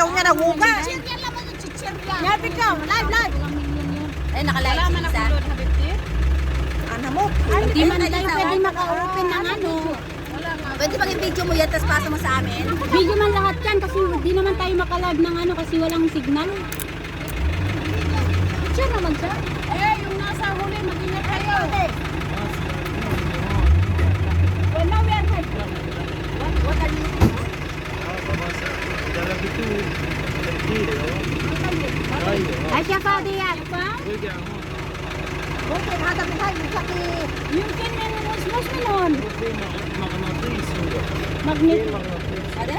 daw niya nahugas. Chichirya lang mo yung chichirya. Yabi ka, live. Ay, nakalive si Isa. Ano mo? Hindi man tayo pwede maka-open ng ano. Pwede pang i-video mo yan, tapos pasa mo sa amin. Video man lahat yan kasi di naman tayo makalive ng ano kasi walang signal. Siya naman siya. Yung nasa huli, mag-ingat kayo. Well, now we are ready. What are you? Ay siya pa diyan. Okay, hadap tayo sa Mungkin may musmus nun. Magnet. Ada?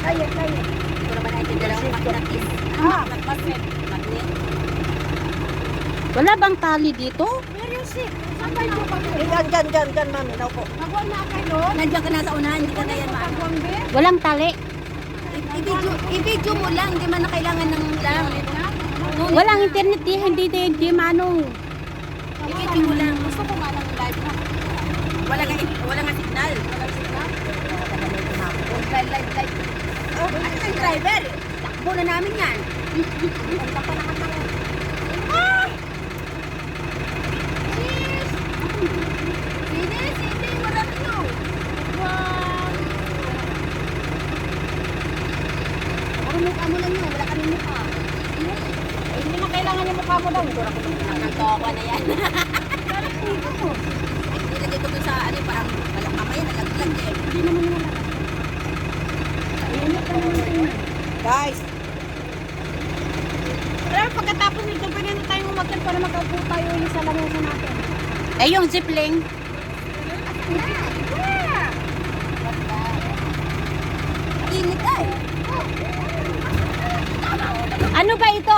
kaya. Hindi ko naman naintindihan ang magnetis. Magnet. Wala bang tali dito? Saan kayo pa? Diyan, mami. Daw po. Nagwan na kayo? Nandiyan ka na sa unahan, hindi ka na yan maano. Nagwan be? Walang tali. I-video mo lang, hindi man na kailangan ng lang. Walang internet di hindi manong. I-video mo lang. Gusto ko nga ng live na. Wala nga signal. Live. Oh, ano yung driver? Takbo na namin yan. Sige, marami nyo. Mukha mo lang yun, wala kami mukha. Hindi na kailangan yung mukha mo daw. Nagtoka na yan. Nilagay ko doon sa ano, parang walang mamaya, nalaglag eh. Hindi naman wala. Guys, Pero pagkatapos nito pwede na tayong umakyat para makaupo tayo ulit sa lamusan natin. Eh yung zipling. Init ay. Ano ba ito?